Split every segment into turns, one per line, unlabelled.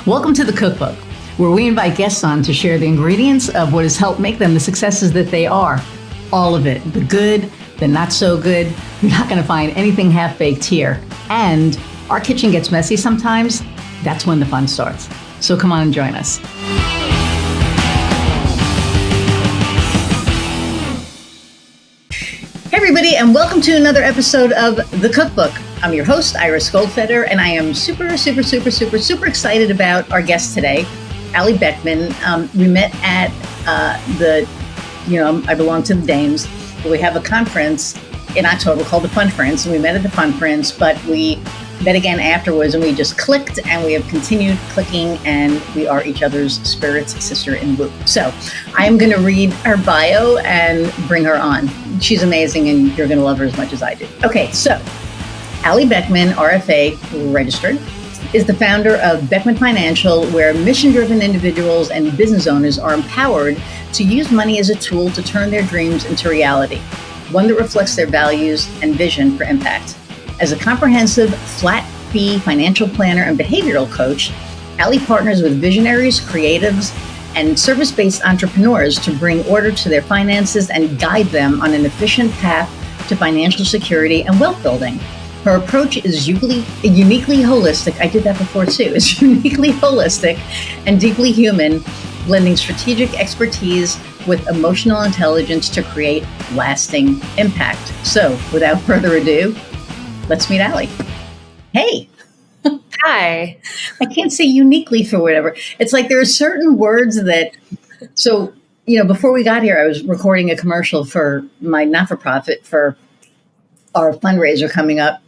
Welcome to the Cookbook, where we invite guests on to share the ingredients of what has helped make them the successes that they are. All of it, the good, the not so good. You're not going to find anything half-baked here. And our kitchen gets messy sometimes. That's when the fun starts. So come on and join us. Hey everybody, and welcome to another episode of The Cookbook. I'm your host, Iris Goldfeder, and I am super excited about our guest today, Allie Beckmann. We met at I belong to the Dames. We have a conference in October called the Funference, and we met at the Funference, but we met again afterwards, and we just clicked, and we have continued clicking, and we are each other's spirits, sister in woo. So I am going to read her bio and bring her on. She's amazing, and you're going to love her as much as I do. Okay, so Allie Beckmann, RFA registered, is the founder of Beckman Financial, where mission-driven individuals and business owners are empowered to use money as a tool to turn their dreams into reality, one that reflects their values and vision for impact. As a comprehensive, flat-fee financial planner and behavioral coach, Allie partners with visionaries, creatives, and service-based entrepreneurs to bring order to their finances and guide them on an efficient path to financial security and wealth building. Her approach is uniquely holistic. I did that before too. It's uniquely holistic and deeply human, blending strategic expertise with emotional intelligence to create lasting impact. So without further ado, let's meet Allie. Hey.
Hi.
I can't say uniquely for whatever. It's like there are certain words that, before we got here, I was recording a commercial for my not-for-profit for our fundraiser coming up.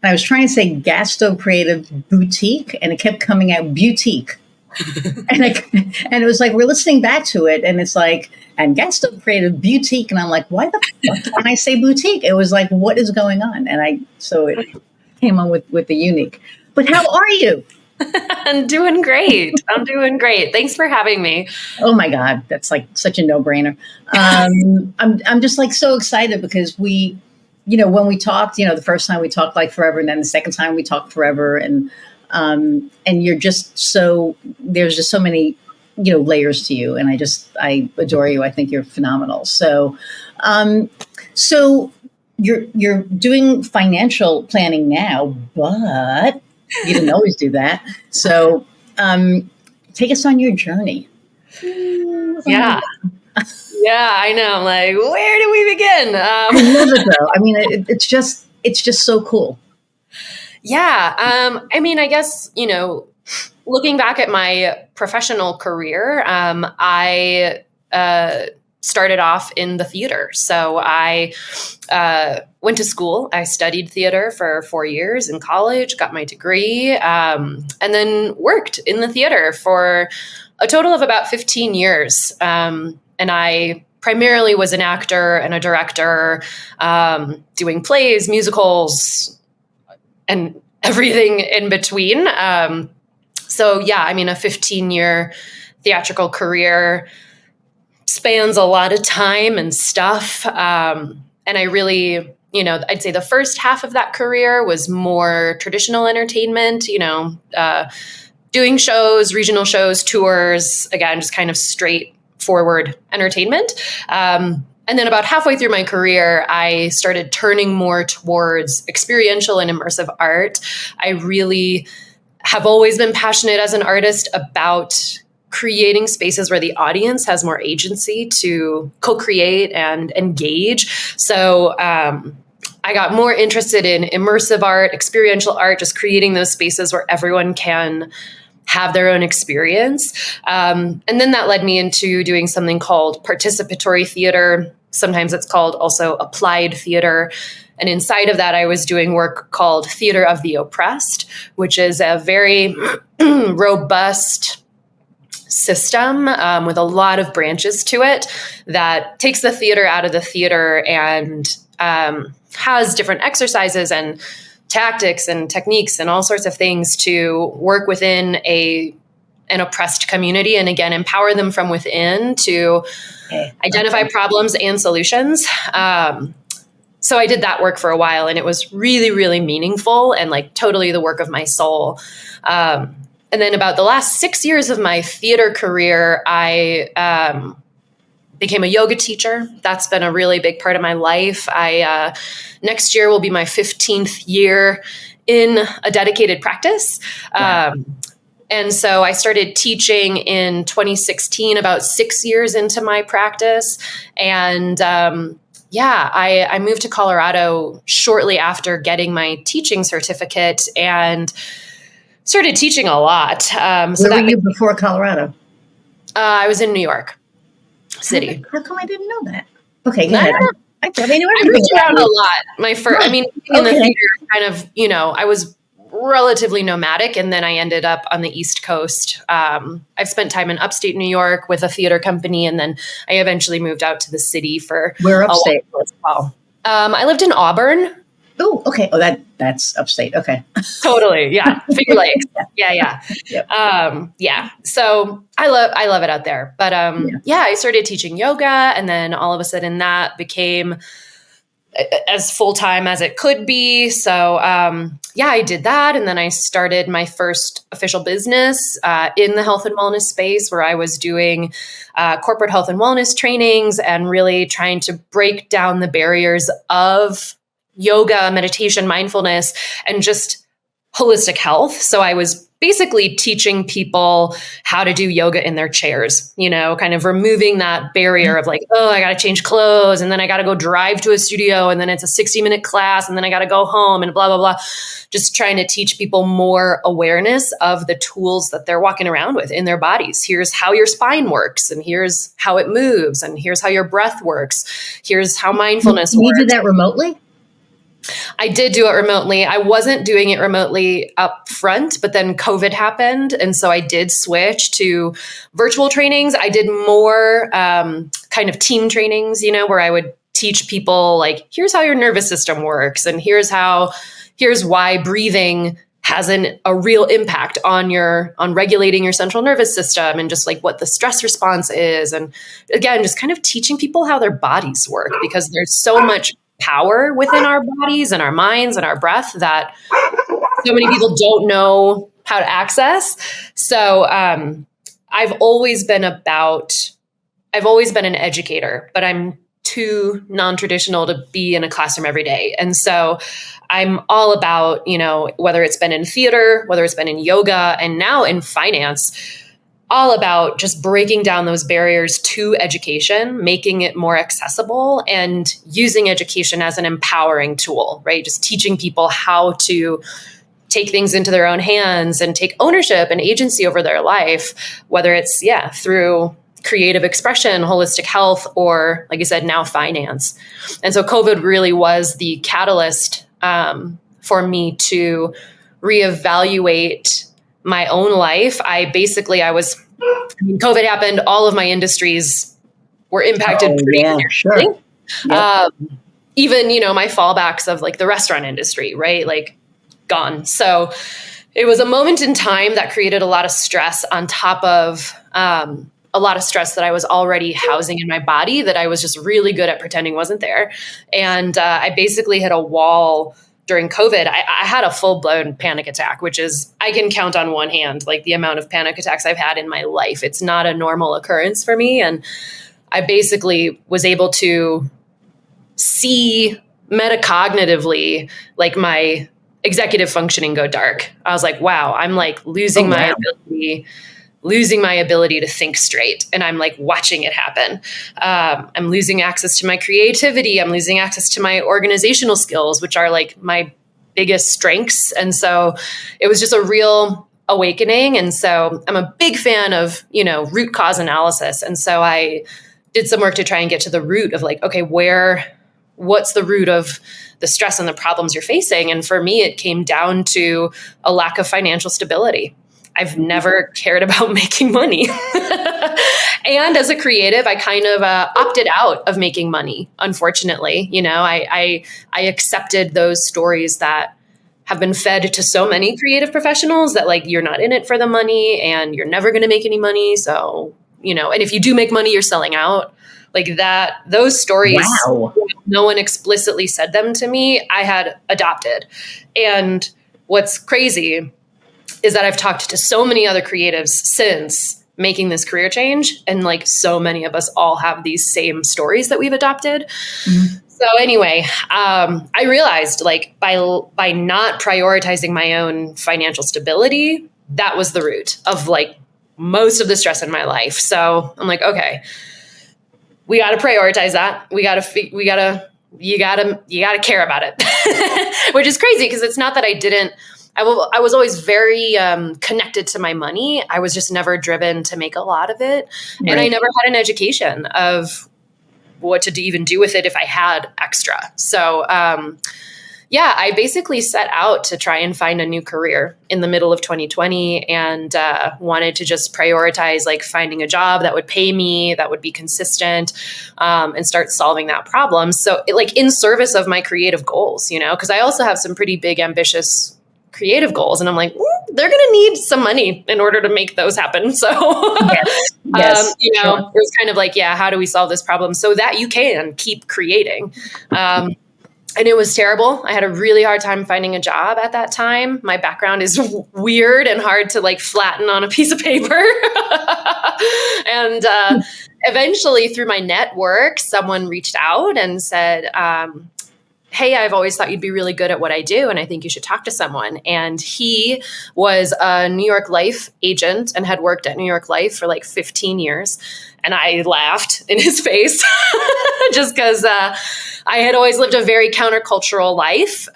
And I was trying to say gas stove creative boutique, and it kept coming out boutique. and it was like, we're listening back to it, and it's like, and gas stove creative boutique. And I'm like, why the fuck can I say boutique? It was like, what is going on? So it came on with the unique. But how are you?
I'm doing great. Thanks for having me.
Oh my God, that's like such a no-brainer. I'm just like so excited because we, when we talked, the first time we talked like forever, and then the second time we talked forever, and you're just there's just so many, layers to you, and I adore you. I think you're phenomenal. So you're doing financial planning now, but you didn't always do that. So take us on your journey.
Yeah. Yeah, I know. I'm like, where do we begin?
I love it though. I mean, it's just so cool.
Yeah. I guess, looking back at my professional career, I started off in the theater. So I went to school. I studied theater for 4 years in college, got my degree, and then worked in the theater for a total of about 15 years. And I primarily was an actor and a director, doing plays, musicals, and everything in between. A 15-year theatrical career spans a lot of time and stuff. And I really, I'd say the first half of that career was more traditional entertainment, doing shows, regional shows, tours, again, just kind of straightforward entertainment. And then about halfway through my career, I started turning more towards experiential and immersive art. I really have always been passionate as an artist about creating spaces where the audience has more agency to co-create and engage. So I got more interested in immersive art, experiential art, just creating those spaces where everyone can have their own experience. And then that led me into doing something called participatory theater. Sometimes it's called also applied theater. And inside of that, I was doing work called Theater of the Oppressed, which is a very robust system with a lot of branches to it that takes the theater out of the theater and has different exercises and tactics and techniques and all sorts of things to work within an oppressed community, and again, empower them from within to identify problems and solutions. So I did that work for a while, and it was really, really meaningful and like totally the work of my soul. And And then about the last 6 years of my theater career, I became a yoga teacher. That's been a really big part of my life. Next year will be my 15th year in a dedicated practice.
Wow.
And so I started teaching in 2016, about 6 years into my practice. And I moved to Colorado shortly after getting my teaching certificate and started teaching a lot.
Where were you before Colorado?
I was in New York City.
How come I didn't know that? Okay, go ahead. I knew
I
everything.
moved around a lot. In the theater, kind of, I was relatively nomadic, and then I ended up on the East Coast. I've spent time in upstate New York with a theater company, and then I eventually moved out to the city for
Where upstate
as well. I lived in Auburn.
Oh, okay. Oh, that's upstate. Okay.
Totally. Yeah. Finger Lakes. Yeah.
Yep.
So I love it out there. But I started teaching yoga, and then all of a sudden that became as full-time as it could be. So I did that. And then I started my first official business in the health and wellness space, where I was doing corporate health and wellness trainings and really trying to break down the barriers of yoga, meditation, mindfulness, and just holistic health. So I was basically teaching people how to do yoga in their chairs, kind of removing that barrier of like, oh, I got to change clothes, and then I got to go drive to a studio, and then it's a 60-minute class, and then I got to go home, and blah, blah, blah. Just trying to teach people more awareness of the tools that they're walking around with in their bodies. Here's how your spine works, and here's how it moves, and here's how your breath works. Here's how mindfulness works.
You did that remotely?
I did do it remotely. I wasn't doing it remotely up front, but then COVID happened. And so I did switch to virtual trainings. I did more kind of team trainings, where I would teach people like, here's how your nervous system works. And here's why breathing has a real impact on regulating your central nervous system, and just like what the stress response is. And again, just kind of teaching people how their bodies work, because there's so much power within our bodies and our minds and our breath that so many people don't know how to access. So I've always been an educator, but I'm too non-traditional to be in a classroom every day. And so I'm all about, whether it's been in theater, whether it's been in yoga, and now in finance, all about just breaking down those barriers to education, making it more accessible, and using education as an empowering tool, right? Just teaching people how to take things into their own hands and take ownership and agency over their life, whether it's, through creative expression, holistic health, or like I said, now finance. And so COVID really was the catalyst for me to reevaluate my own life. COVID happened, all of my industries were impacted pretty seriously.
Sure. Yep.
Even, my fallbacks of like the restaurant industry, right? Like gone. So it was a moment in time that created a lot of stress on top of a lot of stress that I was already housing in my body that I was just really good at pretending wasn't there. And I basically hit a wall during COVID. I had a full-blown panic attack, which is, I can count on one hand, like the amount of panic attacks I've had in my life. It's not a normal occurrence for me. And I basically was able to see metacognitively, like my executive functioning go dark. I was like, wow, I'm like losing my ability to think straight. And I'm like watching it happen. I'm losing access to my creativity. I'm losing access to my organizational skills, which are like my biggest strengths. And so it was just a real awakening. And so I'm a big fan of, root cause analysis. And so I did some work to try and get to the root of like, okay, what's the root of the stress and the problems you're facing? And for me, it came down to a lack of financial stability. I've never cared about making money. And as a creative, I kind of opted out of making money, unfortunately. I accepted those stories that have been fed to so many creative professionals that like, you're not in it for the money and you're never going to make any money. So, and if you do make money, you're selling out. Like that, those stories,
wow.
No one explicitly said them to me, I had adopted. And what's crazy is that I've talked to so many other creatives since making this career change. And like so many of us all have these same stories that we've adopted. Mm-hmm. So anyway, I realized like by not prioritizing my own financial stability, that was the root of like most of the stress in my life. So I'm like, okay, we got to prioritize that. You gotta care about it, which is crazy because it's not that I was always very connected to my money. I was just never driven to make a lot of it. Right. And I never had an education of what to even do with it if I had extra. So, I basically set out to try and find a new career in the middle of 2020 and wanted to just prioritize like finding a job that would pay me, that would be consistent, and start solving that problem. So like in service of my creative goals, because I also have some pretty big, ambitious creative goals. And I'm like, they're going to need some money in order to make those happen. So, yes, sure. It was kind of like, how do we solve this problem so that you can keep creating? And it was terrible. I had a really hard time finding a job at that time. My background is weird and hard to like flatten on a piece of paper. And eventually through my network, someone reached out and said, hey, I've always thought you'd be really good at what I do, and I think you should talk to someone. And he was a New York Life agent and had worked at New York Life for like 15 years. And I laughed in his face just because I had always lived a very countercultural life,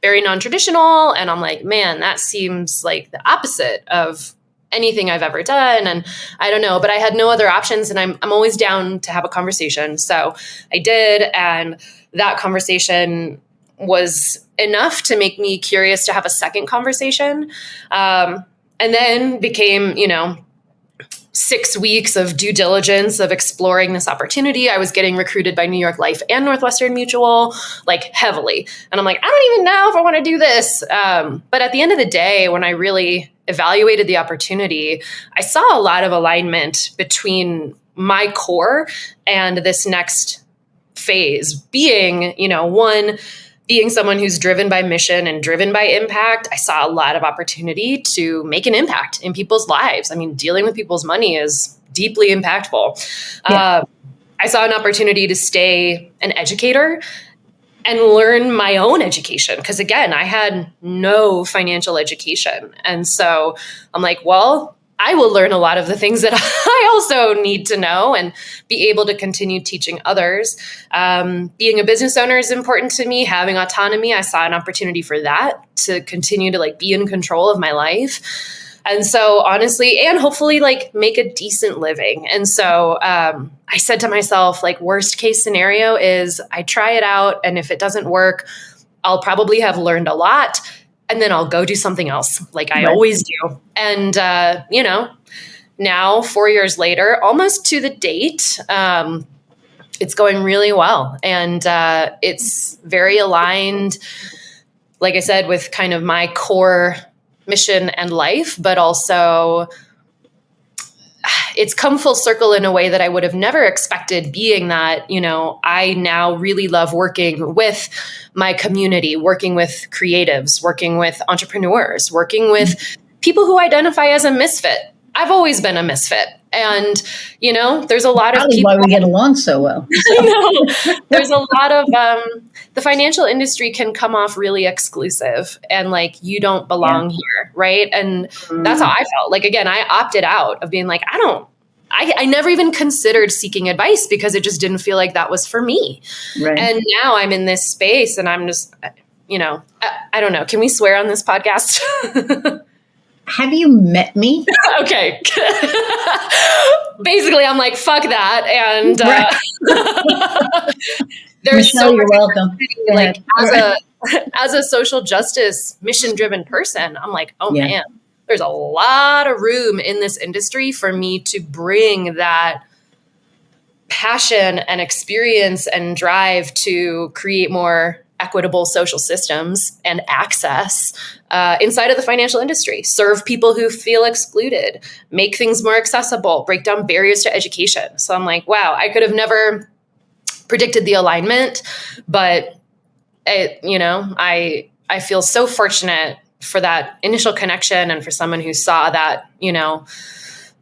very non-traditional. And I'm like, man, that seems like the opposite of anything I've ever done. And I don't know, but I had no other options. And I'm always down to have a conversation. So I did. And that conversation was enough to make me curious to have a second conversation. And then became, 6 weeks of due diligence of exploring this opportunity. I was getting recruited by New York Life and Northwestern Mutual, like heavily. And I'm like, I don't even know if I want to do this. But at the end of the day, when I really evaluated the opportunity, I saw a lot of alignment between my core and this next phase being, one, being someone who's driven by mission and driven by impact. I saw a lot of opportunity to make an impact in people's lives. I mean, dealing with people's money is deeply impactful. Yeah. I saw an opportunity to stay an educator and learn my own education. Because again, I had no financial education. And so I'm like, well, I will learn a lot of the things that I also need to know and be able to continue teaching others. Being a business owner is important to me. Having autonomy, I saw an opportunity for that to continue to like be in control of my life. And so honestly, and hopefully like make a decent living. And so I said to myself, like worst case scenario is I try it out. And if it doesn't work, I'll probably have learned a lot. And then I'll go do something else like I always do. And, now 4 years later, almost to the date, it's going really well. And it's very aligned, like I said, with kind of my core mission and life, but also it's come full circle in a way that I would have never expected, being that, I now really love working with my community, working with creatives, working with entrepreneurs, working with people who identify as a misfit. I've always been a misfit. And, there's a lot of people.
Why we get along so well.
I know. There's a lot of, the financial industry can come off really exclusive and like, you don't belong here. Right. And that's how I felt. Like, again, I opted out of being like, I never even considered seeking advice because it just didn't feel like that was for me. Right. And now I'm in this space and I'm just, I don't know. Can we swear on this podcast?
Have you met me?
Okay. Basically, I'm like, fuck that. And there's
Michelle,
so
you're welcome.
Like as a social justice mission-driven person, I'm like, man, there's a lot of room in this industry for me to bring that passion and experience and drive to create more equitable social systems and access inside of the financial industry, serve people who feel excluded, make things more accessible, break down barriers to education. So I'm like, wow, I could have never predicted the alignment, but I feel so fortunate for that initial connection and for someone who saw that,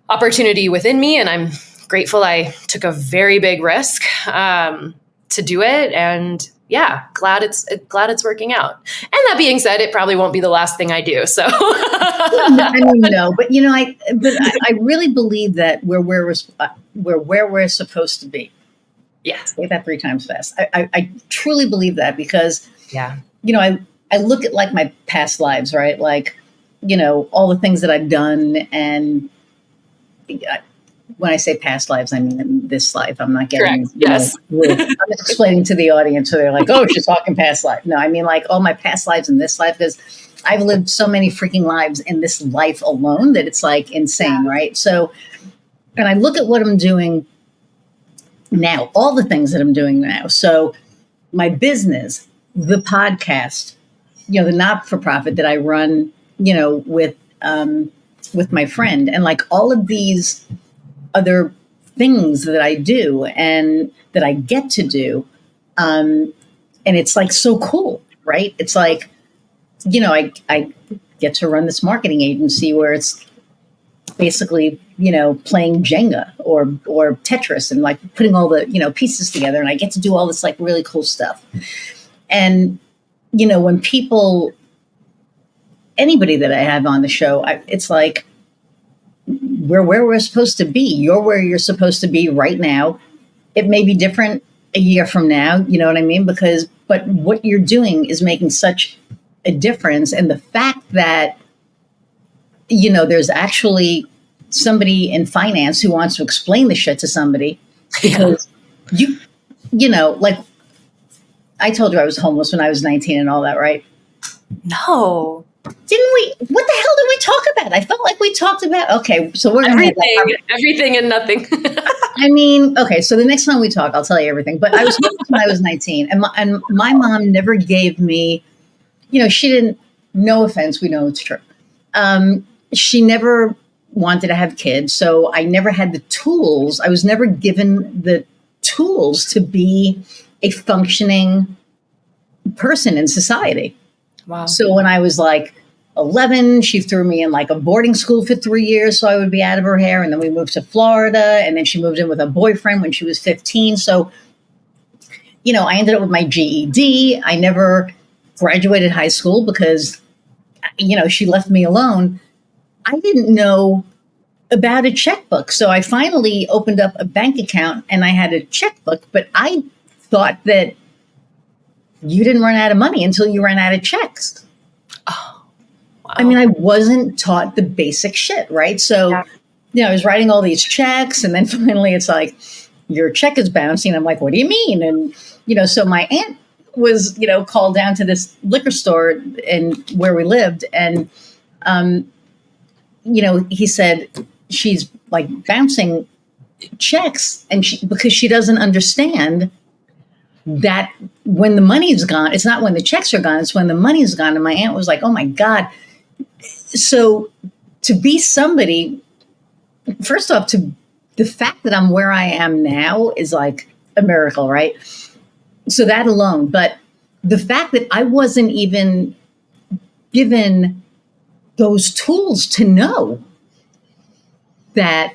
opportunity within me. And I'm grateful I took a very big risk to do it. And yeah, glad it's working out. And that being said, it probably won't be the last thing I do. So
no, but I really believe that we're where we're supposed to be.
Yeah.
Say that 3 times fast. I truly believe that because,
yeah,
I look at like my past lives, right? Like, all the things that I've done. And when I say past lives, I mean in this life. I'm not getting,
yes.
I'm explaining to the audience so they're like, oh, she's talking past life. No, I mean like all my past lives in this life, because I've lived so many freaking lives in this life alone that it's like insane, right? So, and I look at what I'm doing now, all the things that I'm doing now. So my business, the podcast, the not-for-profit that I run, with my friend, and like all of these other things that I do and that I get to do. And it's like so cool, right? It's like, I get to run this marketing agency where it's basically, playing Jenga or Tetris and like putting all the, pieces together. And I get to do all this like really cool stuff. And, when anybody that I have on the show, it's like, we're where we're supposed to be. You're where you're supposed to be right now. It may be different a year from now. You know what I mean? But what you're doing is making such a difference. And the fact that, there's actually somebody in finance who wants to explain the shit to somebody, because like I told you I was homeless when I was 19 and all that, right?
No.
Didn't we? What the hell did we talk about? I felt like we talked about, okay, so we're going
to everything and nothing.
I mean, okay, so the next time we talk, I'll tell you everything. But I was homeless when I was 19, and my mom never gave me, she didn't, no offense, we know it's true. She never wanted to have kids, so I never had the tools. I was never given the tools to be a functioning person in society.
Wow.
So when I was like 11, she threw me in like a boarding school for 3 years so I would be out of her hair. And then we moved to Florida, and then she moved in with a boyfriend when she was 15. So, I ended up with my GED. I never graduated high school because, she left me alone. I didn't know about a checkbook. So I finally opened up a bank account and I had a checkbook, but I thought that you didn't run out of money until you ran out of checks.
Oh, wow.
I mean, I wasn't taught the basic shit, right? So, I was writing all these checks, and then finally it's like, your check is bouncing. I'm like, what do you mean? And, so my aunt was, called down to this liquor store where we lived. And, he said, she's like bouncing checks, and because she doesn't understand that when the money's gone, it's not when the checks are gone, it's when the money's gone. And my aunt was like, oh my God. So to be somebody, first off, to the fact that I'm where I am now is like a miracle, right? So that alone, but the fact that I wasn't even given those tools to know that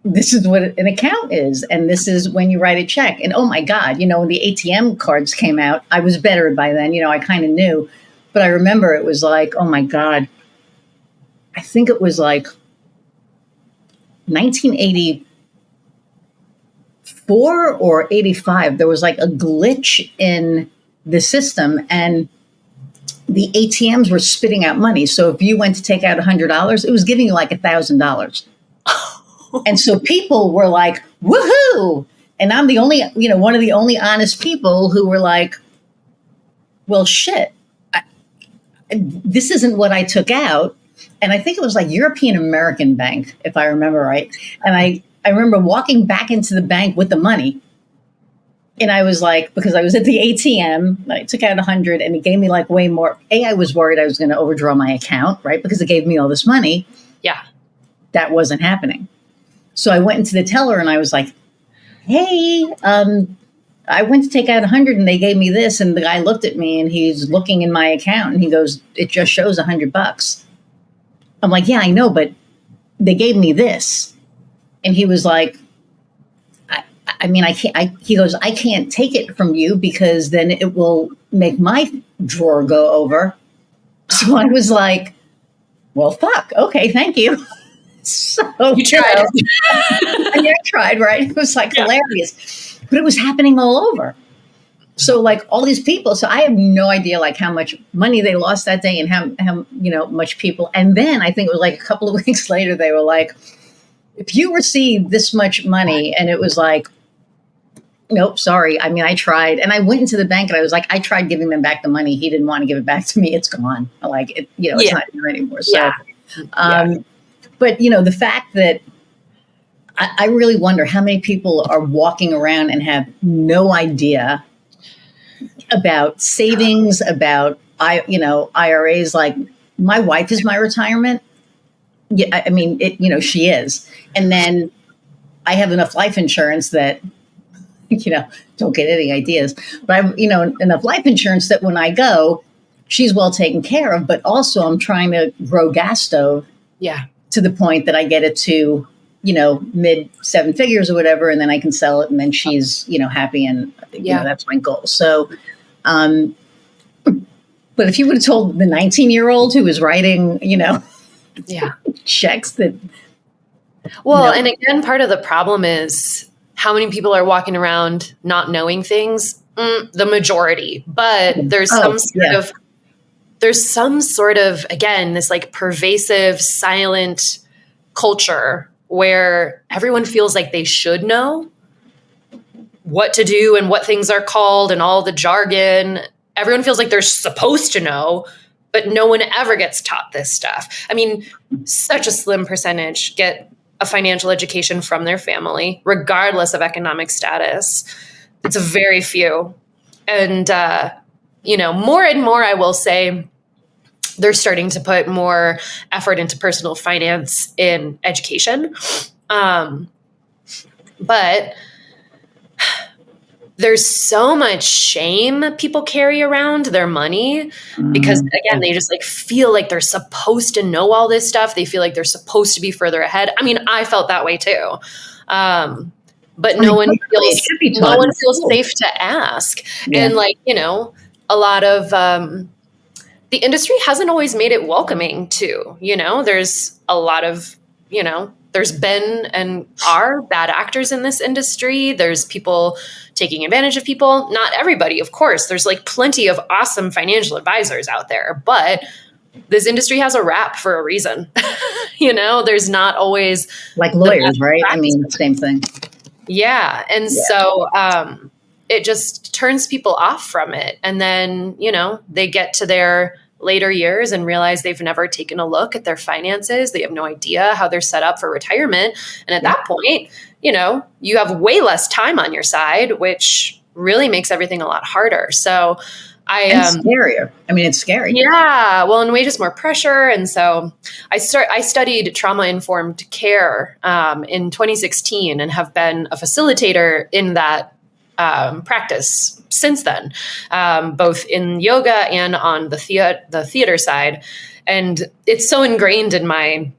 this is what an account is, and this is when you write a check. And oh my God, when the ATM cards came out, I was better by then. I kind of knew, but I remember it was like, oh my God, I think it was like 1984 or 85. There was like a glitch in the system, and the ATMs were spitting out money. So if you went to take out $100, it was giving you like $1,000. And so people were like, woohoo. And I'm the only, one of the only honest people who were like, well, shit, this isn't what I took out. And I think it was like European American Bank, if I remember right. And I remember walking back into the bank with the money. And I was like, because I was at the ATM, I took out 100 and it gave me like way more. I was worried I was going to overdraw my account, right? Because it gave me all this money.
Yeah.
That wasn't happening. So I went into the teller and I was like, hey, I went to take out 100 and they gave me this. And the guy looked at me and he's looking in my account and he goes, it just shows $100. I'm like, yeah, I know, but they gave me this. And he was like, I mean, I can't, he goes, I can't take it from you because then it will make my drawer go over. So I was like, well, fuck. Okay, thank you. So
You tried.
I tried, right? It was like hilarious, but it was happening all over. So like all these people, so I have no idea like how much money they lost that day and how much people. And then I think it was like a couple of weeks later, they were like, if you receive this much money, and it was like, nope, sorry. I mean, I tried, and I went into the bank and I was like, I tried giving them back the money. He didn't want to give it back to me. It's gone. Like it, it's not here anymore. So, but the fact that I really wonder how many people are walking around and have no idea about savings, about IRAs. Like my wife is my retirement. Yeah, I mean, she is. And then I have enough life insurance that, don't get any ideas, but I have, enough life insurance that when I go, she's well taken care of. But also I'm trying to grow gas stove to the point that I get it to, mid 7 figures or whatever. And then I can sell it and then she's, happy. And that's my goal. So, but if you would have told the 19-year-old who was writing, checks that.
Well, and again, part of the problem is how many people are walking around not knowing things. The majority, but there's some sort of, again, this like pervasive silent culture where everyone feels like they should know what to do and what things are called and all the jargon. Everyone feels like they're supposed to know, but no one ever gets taught this stuff. I mean, such a slim percentage get a financial education from their family, regardless of economic status. It's a very few. And, more and more, I will say, they're starting to put more effort into personal finance in education. But there's so much shame people carry around their money because, again, they just like feel like they're supposed to know all this stuff. They feel like they're supposed to be further ahead. I mean, I felt that way too. But no one feels safe to ask. Yeah. And a lot of the industry hasn't always made it welcoming too. There's a lot of, there's been and are bad actors in this industry. There's people taking advantage of people. Not everybody, of course. There's like plenty of awesome financial advisors out there, but this industry has a rap for a reason. There's not always
like lawyers, right? Practice. I mean, same thing.
Yeah. And so it just turns people off from it. And then, they get to their later years and realize they've never taken a look at their finances. They have no idea how they're set up for retirement. And at that point, you have way less time on your side, which really makes everything a lot harder. So
and scarier. I mean, it's scary.
Yeah. Well, and way just more pressure. And so I studied trauma-informed care in 2016 and have been a facilitator in that practice since then, both in yoga and on the theater side. And it's so ingrained in my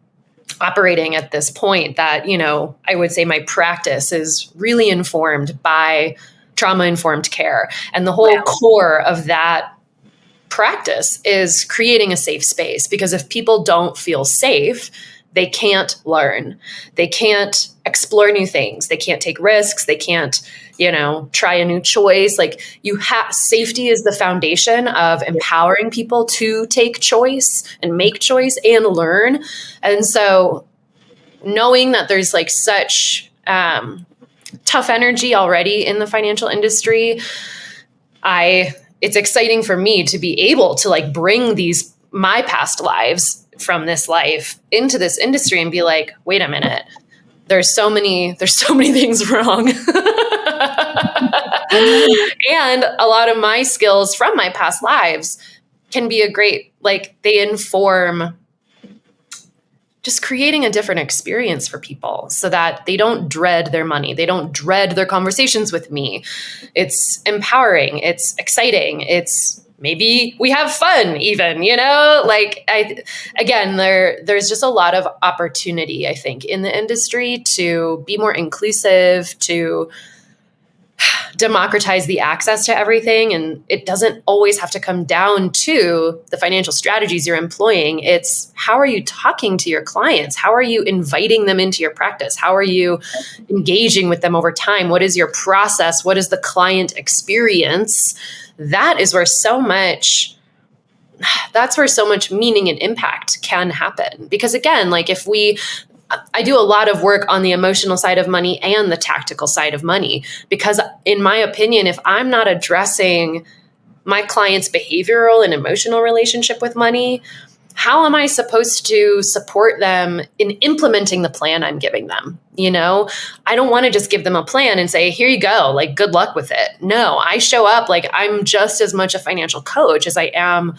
operating at this point that, I would say my practice is really informed by trauma-informed care. And the whole core of that practice is creating a safe space, because if people don't feel safe, they can't learn. They can't explore new things. They can't take risks. They can't, try a new choice. Like safety is the foundation of empowering people to take choice and make choice and learn. And so knowing that there's like such tough energy already in the financial industry, it's exciting for me to be able to like bring my past lives from this life into this industry and be like, wait a minute, there's so many things wrong. And a lot of my skills from my past lives can be they inform just creating a different experience for people so that they don't dread their money. They don't dread their conversations with me. It's empowering. It's exciting. It's maybe we have fun even, there's just a lot of opportunity, I think, in the industry to be more inclusive, to democratize the access to everything. And it doesn't always have to come down to the financial strategies you're employing. It's how are you talking to your clients? How are you inviting them into your practice? How are you engaging with them over time? What is your process? What is the client experience? That's where so much meaning and impact can happen. Because again, I do a lot of work on the emotional side of money and the tactical side of money, because in my opinion, if I'm not addressing my client's behavioral and emotional relationship with money, how am I supposed to support them in implementing the plan I'm giving them? I don't want to just give them a plan and say, here you go, good luck with it. No, I show up I'm just as much a financial coach as I am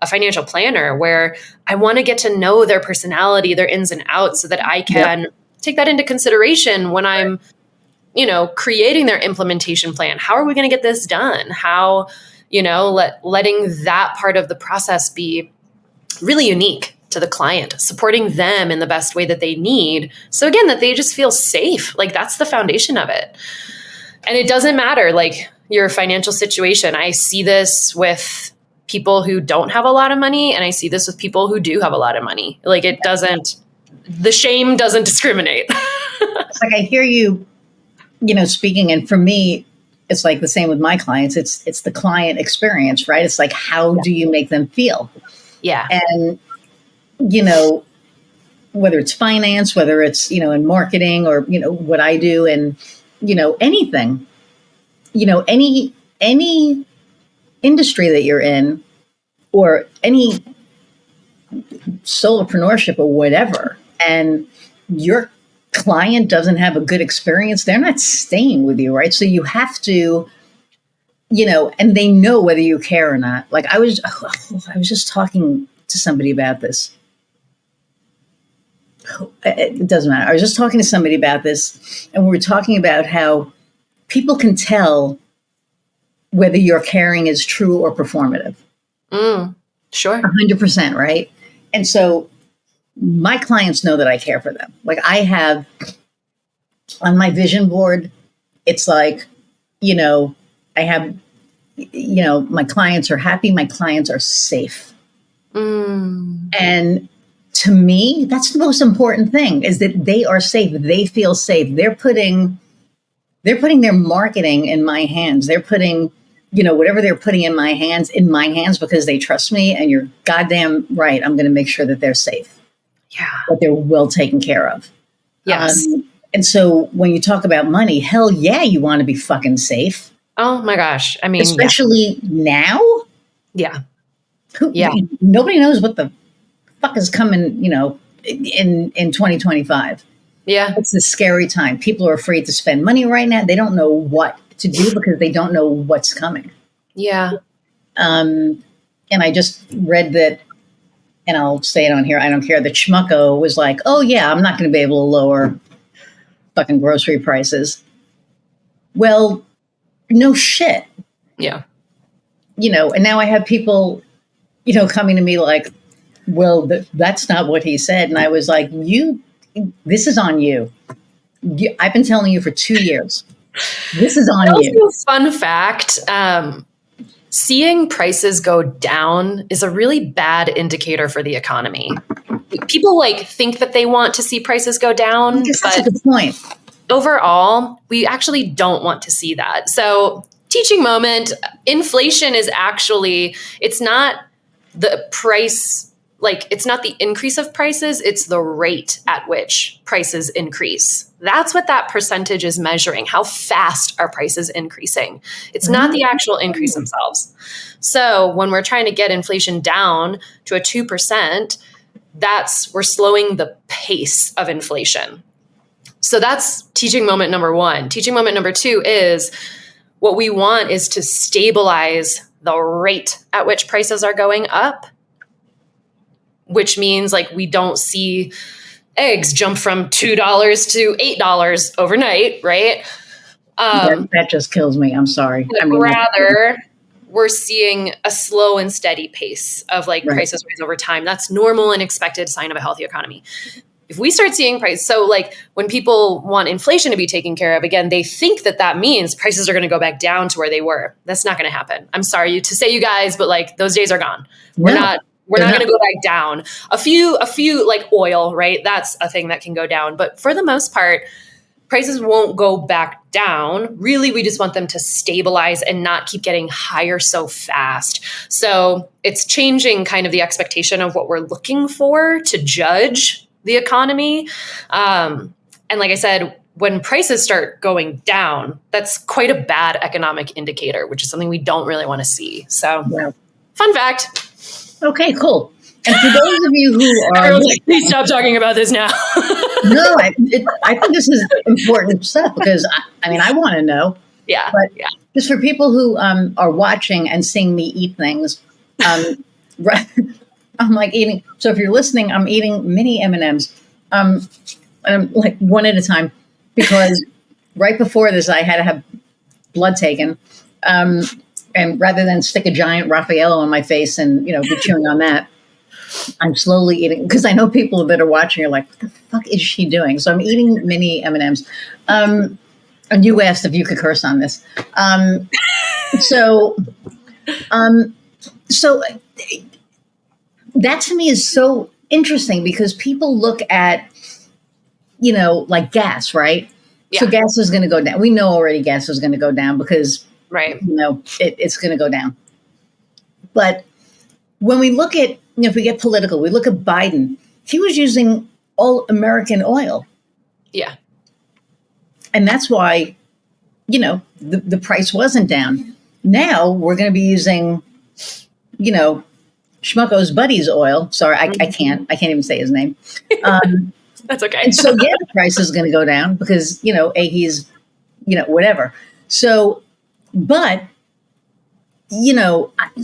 a financial planner, where I want to get to know their personality, their ins and outs, so that I can take that into consideration when I'm, creating their implementation plan. How are we going to get this done? How, letting that part of the process be really unique to the client, supporting them in the best way that they need. So again, that they just feel safe. That's the foundation of it. And it doesn't matter, your financial situation. I see this with people who don't have a lot of money, and I see this with people who do have a lot of money. The shame doesn't discriminate.
It's I hear you, speaking, and for me, it's the same with my clients. It's the client experience, right? It's how do you make them feel?
Yeah.
And, whether it's finance, whether it's, in marketing, or, what I do, and, anything, any industry that you're in, or any solopreneurship or whatever, and your client doesn't have a good experience, they're not staying with you, right? So you have to, and they know whether you care or not. I was just talking to somebody about this. It doesn't matter. I was just talking to somebody about this, and we were talking about how people can tell whether your caring is true or performative.
Sure.
100%, right? And so my clients know that I care for them. I have on my vision board, it's I have, my clients are happy, my clients are safe. And to me, that's the most important thing, is that they are safe. They feel safe. They're putting their marketing in my hands. They're putting, whatever they're putting in my hands because they trust me. And you're goddamn right. I'm going to make sure that they're safe.
Yeah.
That they're well taken care of.
Yes.
And so when you talk about money, hell yeah, you want to be fucking safe.
Oh my gosh. I mean,
especially now.
Yeah.
Nobody knows what the fuck is coming, in 2025.
Yeah.
It's a scary time. People are afraid to spend money right now. They don't know what to do because they don't know what's coming.
Yeah.
And I just read that, and I'll say it on here, I don't care, the schmucko was oh yeah, I'm not going to be able to lower fucking grocery prices. Well, no shit.
Yeah.
And now I have people, coming to me well, that's not what he said. And I was this is on you. I've been telling you for 2 years. This is on you.
Fun fact, seeing prices go down is a really bad indicator for the economy. People think that they want to see prices go down,
but that's a good point.
Overall, we actually don't want to see that. So, teaching moment, inflation is actually, it's not the price, it's not the increase of prices, it's the rate at which prices increase. That's what that percentage is measuring. How fast are prices increasing? It's not the actual increase themselves. So when we're trying to get inflation down to a 2%, we're slowing the pace of inflation. So that's teaching moment number one. Teaching moment number two is what we want is to stabilize the rate at which prices are going up, which means we don't see eggs jump from $2 to $8 overnight, right?
That just kills me. I'm sorry. I mean,
rather, we're seeing a slow and steady pace of like
right.
prices rise over time. That's normal and expected sign of a healthy economy. If we start seeing price, so like when people want inflation to be taken care of, again, they think that that means prices are going to go back down to where they were. That's not going to happen. I'm sorry to say, you guys, but like those days are gone. We're not going to go back down. A few like oil, right? That's a thing that can go down. But for the most part, prices won't go back down. Really, we just want them to stabilize and not keep getting higher so fast. So it's changing kind of the expectation of what we're looking for to judge the economy. And like I said, when prices start going down, that's quite a bad economic indicator, which is something we don't really want to see. So, Fun fact.
Okay, cool. And for those of you who are...
Everyone's like, please stop talking about this now.
No, I think this is important stuff because, I mean, I want to know.
Yeah.
But just for people who are watching and seeing me eat things, I'm like eating. So if you're listening, I'm eating mini M&Ms, and I'm like one at a time because right before this, I had to have blood taken. And rather than stick a giant Raffaello on my face and, be chewing on that, I'm slowly eating because I know people that are watching are like, what the fuck is she doing? So I'm eating mini M&Ms. And you asked if you could curse on this. So that to me is so interesting because people look at, like gas, right? Yeah. So gas is going to go down. We know already gas is going to go down because,
right.
It's going to go down. But when we look at, if we get political, we look at Biden, he was using all American oil.
Yeah.
And that's why, the price wasn't down. Now we're going to be using, Schmucko's Buddy's oil. Sorry, I can't even say his name.
That's okay.
And so, the price is going to go down because, he's, whatever. So, but,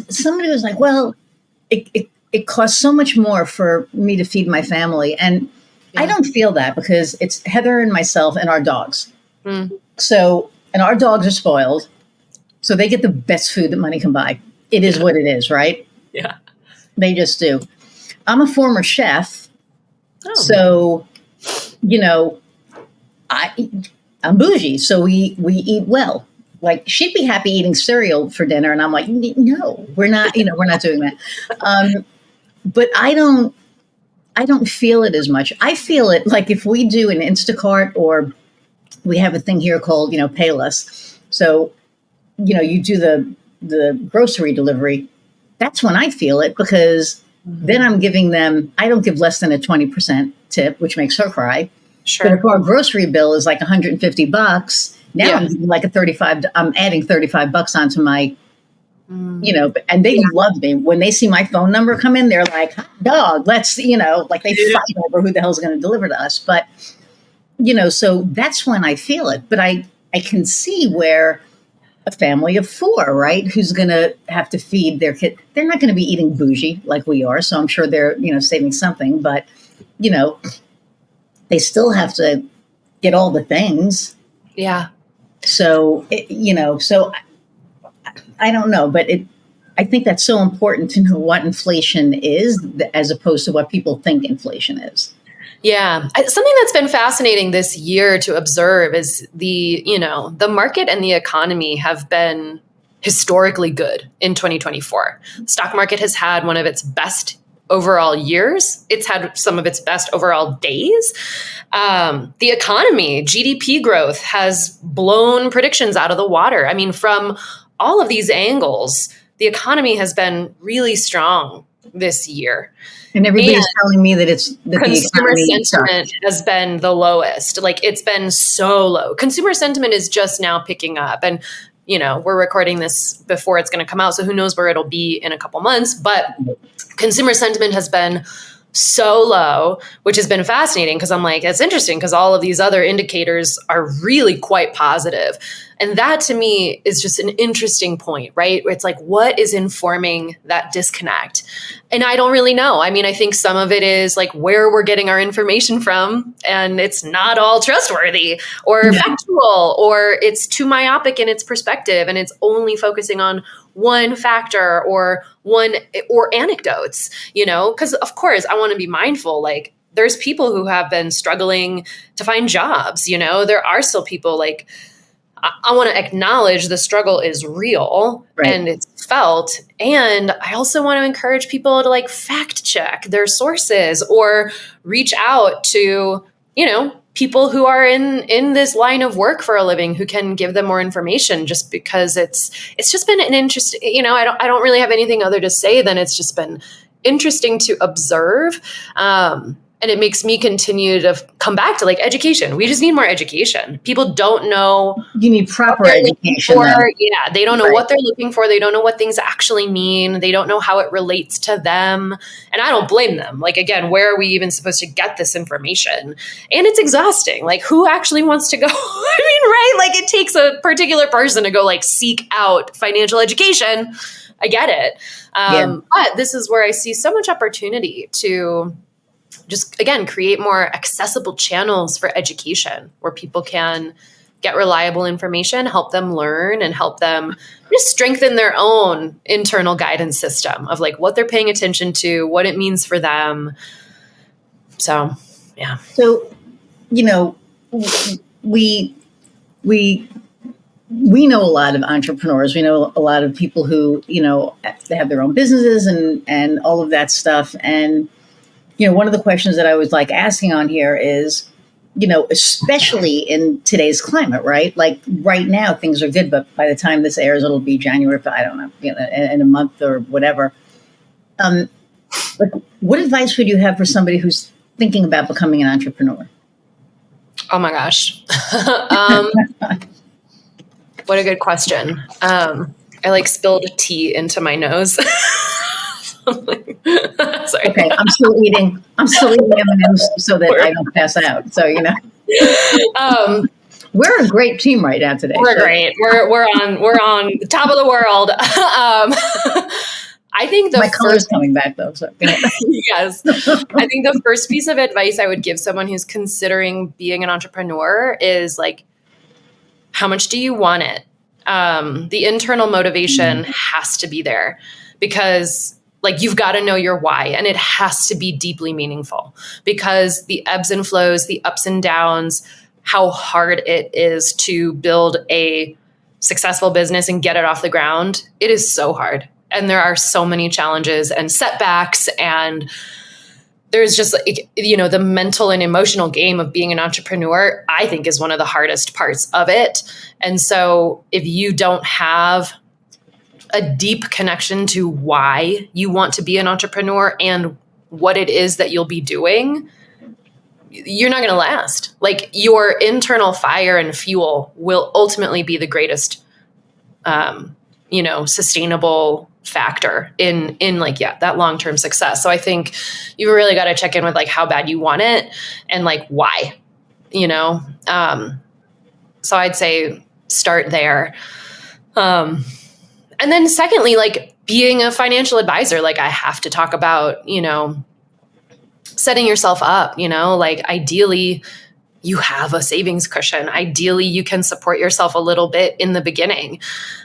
somebody was like, well, it costs so much more for me to feed my family. And I don't feel that because it's Heather and myself and our dogs. So, and our dogs are spoiled. So they get the best food that money can buy. It is what it is, right?
Yeah.
They just do. I'm a former chef. Oh. So, I'm bougie. So we eat well. Like she'd be happy eating cereal for dinner. And I'm like, no, we're not, we're not doing that. But I don't feel it as much. I feel it like if we do an Instacart or we have a thing here called, Payless. So, you do the grocery delivery. That's when I feel it because then I'm giving them, I don't give less than a 20% tip, which makes her cry. Sure. But if our grocery bill is like $150, now I'm giving like I'm adding $35 onto my, and they love me. When they see my phone number come in, they're like, hot dog, let's, like they fight over who the hell's going to deliver to us. But, so that's when I feel it. But I can see where a family of four, right, who's going to have to feed their kid. They're not going to be eating bougie like we are. So I'm sure they're, saving something. But, they still have to get all the things.
Yeah.
So, so I don't know, but I think that's so important to know what inflation is as opposed to what people think inflation is.
Yeah. Something that's been fascinating this year to observe is the market and the economy have been historically good in 2024. The stock market has had one of its best overall years. It's had some of its best overall days. The economy, GDP growth has blown predictions out of the water. I mean, from all of these angles, the economy has been really strong this year.
And everybody's telling me that
consumer sentiment has been the lowest. Like it's been so low. Consumer sentiment is just now picking up. And, we're recording this before it's going to come out. So who knows where it'll be in a couple months. But consumer sentiment has been so low, which has been fascinating because I'm like, it's interesting because all of these other indicators are really quite positive. And that to me is just an interesting point, right? It's like, what is informing that disconnect? And I don't really know. I mean, I think some of it is like where we're getting our information from, and it's not all trustworthy or factual, or it's too myopic in its perspective, and it's only focusing on one factor or anecdotes, because of course I want to be mindful, like there's people who have been struggling to find jobs, there are still people like, I want to acknowledge the struggle is real and it's felt. And I also want to encourage people to like fact check their sources or reach out to, people who are in this line of work for a living who can give them more information, just because it's just been an interesting, I don't really have anything other to say than it's just been interesting to observe. And it makes me continue to come back to like education. We just need more education. People don't know.
You need proper education.
Yeah, they don't know what they're looking for. They don't know what things actually mean. They don't know how it relates to them. And I don't blame them. Like, again, where are we even supposed to get this information? And it's exhausting. Like, who actually wants to go? I mean, right? Like, it takes a particular person to go like seek out financial education. I get it. But this is where I see so much opportunity to just, again, create more accessible channels for education where people can get reliable information, help them learn, and help them just strengthen their own internal guidance system of like what they're paying attention to, what it means for them. So, yeah.
So, we know a lot of entrepreneurs. We know a lot of people who, they have their own businesses and all of that stuff. And one of the questions that I was like asking on here is, especially in today's climate, right? Like right now things are good, but by the time this airs, it'll be January, I don't know, in a month or whatever. Like what advice would you have for somebody who's thinking about becoming an entrepreneur?
Oh my gosh. What a good question. I like spilled tea into my nose. Sorry. Okay, I'm still eating M&Ms so that I don't pass out. So
we're a great team right now today.
We're great. We're on the top of the world. I think my
color's coming back though. So
yes, I think the first piece of advice I would give someone who's considering being an entrepreneur is like, how much do you want it? The internal motivation has to be there, because like you've got to know your why, and it has to be deeply meaningful, because the ebbs and flows, the ups and downs, how hard it is to build a successful business and get it off the ground. It is so hard. And there are so many challenges and setbacks, and there's just, the mental and emotional game of being an entrepreneur, I think, is one of the hardest parts of it. And so if you don't have a deep connection to why you want to be an entrepreneur and what it is that you'll be doing, you're not going to last. Like your internal fire and fuel will ultimately be the greatest, sustainable factor in that long-term success. So I think you really got to check in with like how bad you want it and like why, so I'd say start there. And then secondly, like being a financial advisor, like I have to talk about, setting yourself up, like ideally you have a savings cushion. Ideally you can support yourself a little bit in the beginning.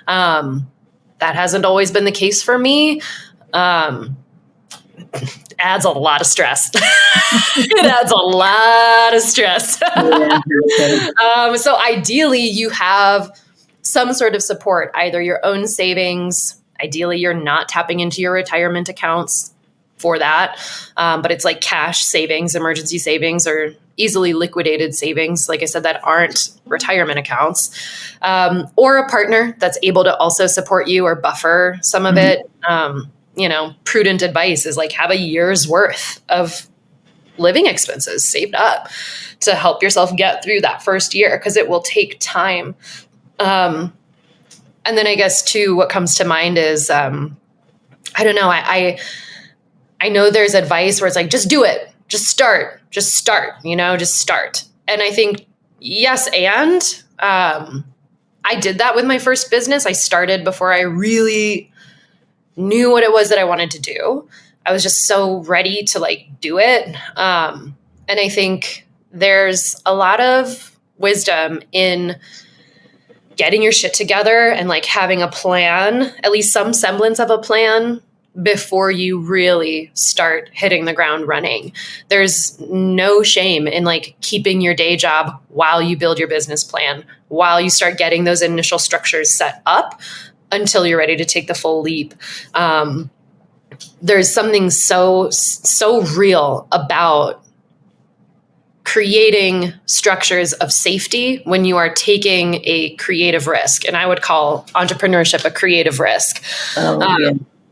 That hasn't always been the case for me. Adds a lot of stress. It adds a lot of stress. So ideally you have some sort of support, either your own savings. Ideally, you're not tapping into your retirement accounts for that. But it's like cash savings, emergency savings, or easily liquidated savings, like I said, that aren't retirement accounts. Or a partner that's able to also support you or buffer some of it. Prudent advice is like have a year's worth of living expenses saved up to help yourself get through that first year, because it will take time. And then I guess too, what comes to mind is, I don't know. I know there's advice where it's like, just do it, just start, just start. And I think, yes. And, I did that with my first business. I started before I really knew what it was that I wanted to do. I was just so ready to like do it. And I think there's a lot of wisdom in getting your shit together and like having a plan, at least some semblance of a plan, before you really start hitting the ground running. There's no shame in like keeping your day job while you build your business plan, while you start getting those initial structures set up until you're ready to take the full leap. There's something so real about creating structures of safety when you are taking a creative risk. And I would call entrepreneurship a creative risk.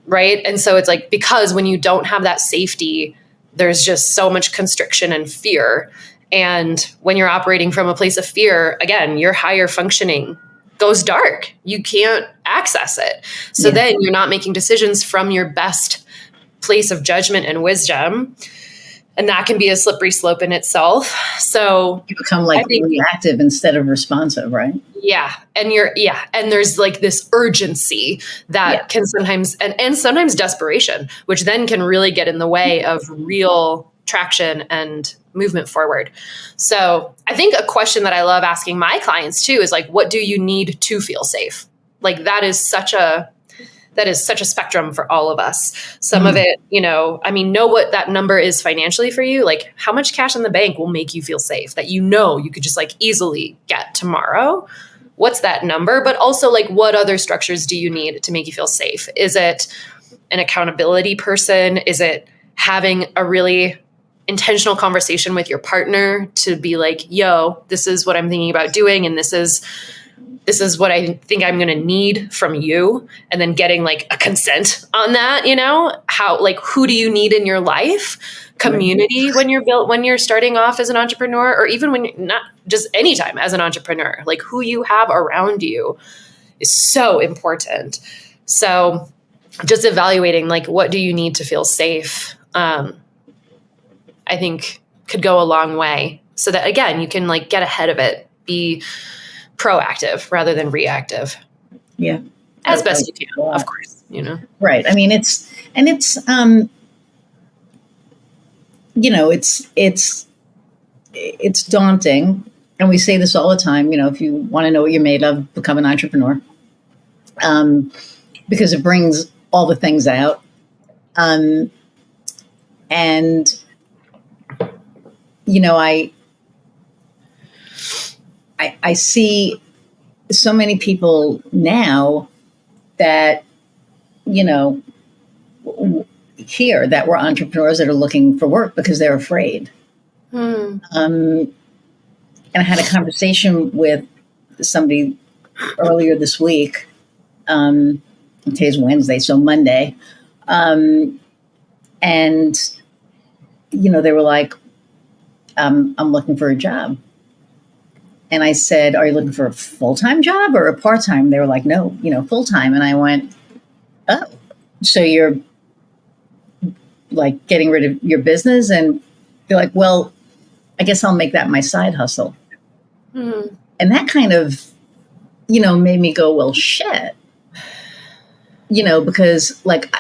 Right. And so it's like, because when you don't have that safety, there's just so much constriction and fear. And when you're operating from a place of fear, again, your higher functioning goes dark. You can't access it. So then you're not making decisions from your best place of judgment and wisdom. And that can be a slippery slope in itself. So
you become like reactive instead of responsive, right?
Yeah. And there's like this urgency that can sometimes, and sometimes desperation, which then can really get in the way of real traction and movement forward. So I think a question that I love asking my clients too is like, what do you need to feel safe? Like that is such a spectrum for all of us. Some of it, know what that number is financially for you. Like how much cash in the bank will make you feel safe that you could just like easily get tomorrow. What's that number? But also like what other structures do you need to make you feel safe? Is it an accountability person? Is it having a really intentional conversation with your partner to be like, yo, this is what I'm thinking about doing. And this is what I think I'm going to need from you. And then getting like a consent on that, how, like, who do you need in your life? Community when you're starting off as an entrepreneur, or even when you're not, just anytime as an entrepreneur, like who you have around you is so important. So just evaluating like, what do you need to feel safe? I think could go a long way so that again, you can like get ahead of it, be proactive rather than reactive.
Yeah.
As best you can, of course,
Right. I mean, it's daunting. And we say this all the time, if you want to know what you're made of, become an entrepreneur. Because it brings all the things out. And I see so many people now that, here that were entrepreneurs that are looking for work because they're afraid. And I had a conversation with somebody earlier this week. Today's Wednesday, so Monday. And, they were like, I'm looking for a job. And I said, are you looking for a full-time job or a part-time? They were like, no, full-time. And I went, oh, so you're like getting rid of your business? And they're like, well, I guess I'll make that my side hustle. And that kind of, made me go, well, shit, because like,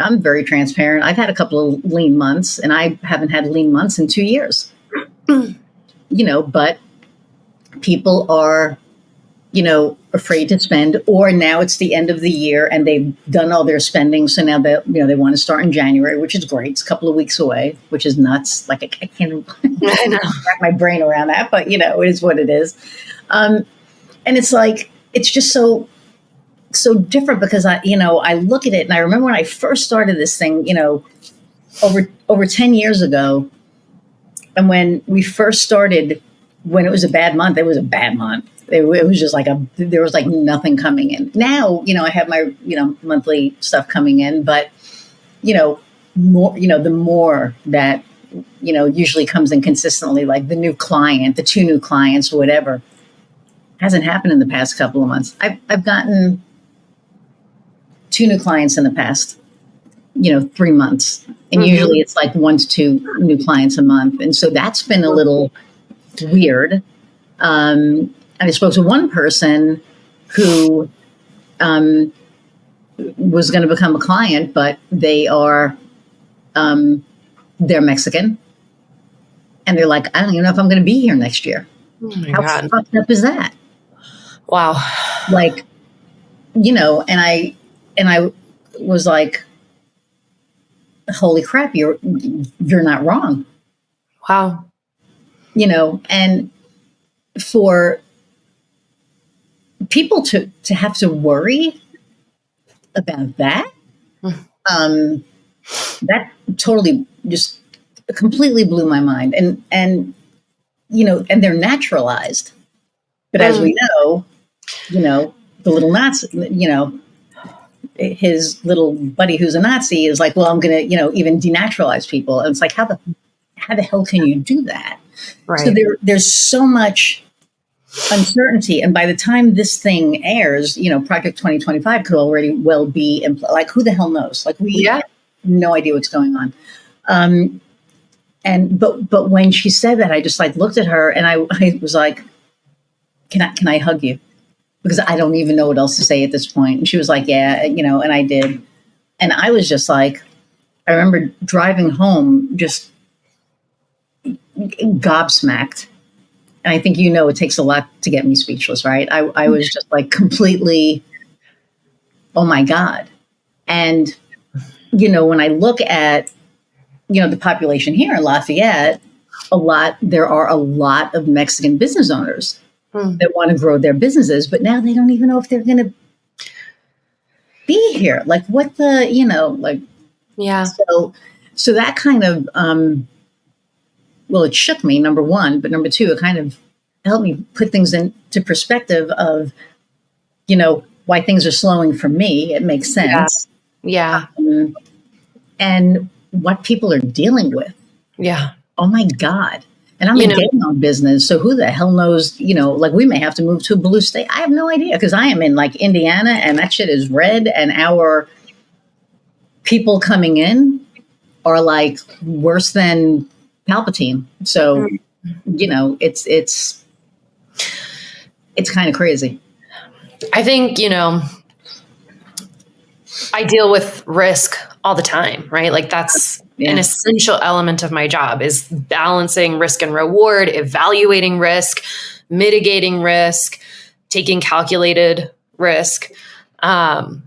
I'm very transparent. I've had a couple of lean months and I haven't had lean months in 2 years. But people are, afraid to spend, or now it's the end of the year and they've done all their spending. So now they want to start in January, which is great. It's a couple of weeks away, which is nuts. Like I can't wrap my brain around that, but it is what it is. And it's like, it's just so different because I look at it and I remember when I first started this thing, over 10 years ago. And when we first started, when it was a bad month, it was a bad month. It was just like there was like nothing coming in. Now, I have my, monthly stuff coming in, but, more, the more that, usually comes in consistently, like the new client, the 2 new clients, whatever, hasn't happened in the past couple of months. I've gotten 2 new clients in the past 3 months. And usually it's like 1 to 2 new clients a month. And so that's been a little weird. And I spoke to one person who was going to become a client, but they're Mexican. And they're like, I don't even know if I'm going to be here next year.
Oh my
How
God.
fucked up is that?
Wow.
Like, and I was like, holy crap, you're not wrong.
Wow.
And for people to have to worry about that, that totally just completely blew my mind. And and they're naturalized. But as we know, the little Nazi, his little buddy who's a Nazi is like, well, I'm going to, even denaturalize people. And it's like, how the hell can you do that?
Right.
So there's so much uncertainty. And by the time this thing airs, Project 2025 could already well be, like, who the hell knows? Like, we have no idea what's going on. But when she said that, I just like looked at her and I was like, can I hug you? Because I don't even know what else to say at this point. And she was like, yeah, and I did. And I was just like, I remember driving home just gobsmacked. And I think, it takes a lot to get me speechless, right? I was just like completely, oh my God. And, when I look at, the population here in Lafayette, there are a lot of Mexican business owners that want to grow their businesses, but now they don't even know if they're going to be here. Like what
yeah.
So that kind of, well, it shook me, number one, but number two, it kind of helped me put things into perspective of, why things are slowing for me. It makes sense.
Yeah.
And what people are dealing with.
Yeah.
Oh my God. And I'm a game-owned business, so who the hell knows, like we may have to move to a blue state. I have no idea because I am in like Indiana and that shit is red and our people coming in are like worse than Palpatine. So, it's kind of crazy.
I think, I deal with risk all the time, right? Like that's an essential element of my job is balancing risk and reward, evaluating risk, mitigating risk, taking calculated risk, the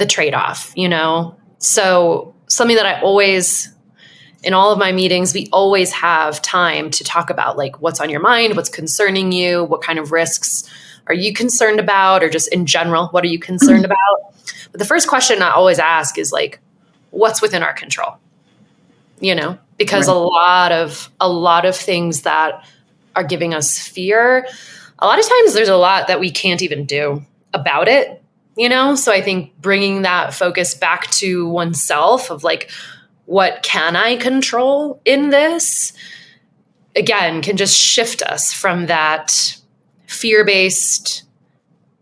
trade-off, So something that I always, in all of my meetings, we always have time to talk about like what's on your mind, what's concerning you, what kind of risks are you concerned about, or just in general, what are you concerned about? But the first question I always ask is like, what's within our control? Because right. a lot of things that are giving us fear, a lot of times there's a lot that we can't even do about it, So I think bringing that focus back to oneself of like, what can I control in this? Again, can just shift us from that fear-based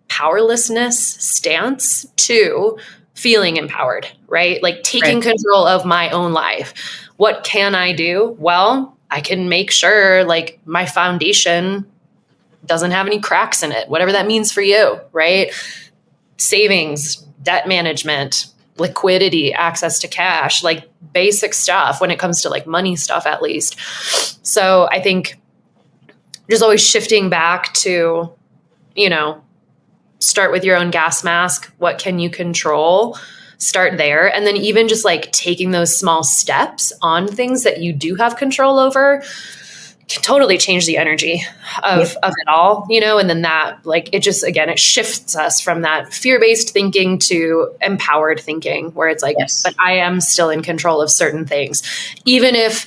powerlessness stance to feeling empowered, right? Like taking control of my own life. What can I do? Well, I can make sure like my foundation doesn't have any cracks in it, whatever that means for you, right? Savings, debt management, liquidity, access to cash, like basic stuff when it comes to like money stuff, at least. So I think just always shifting back to, start with your own gas mask. What can you control? Start there. And then even just like taking those small steps on things that you do have control over can totally change the energy of it all, and then that like, it just, again, it shifts us from that fear-based thinking to empowered thinking where it's like, but I am still in control of certain things. Even if,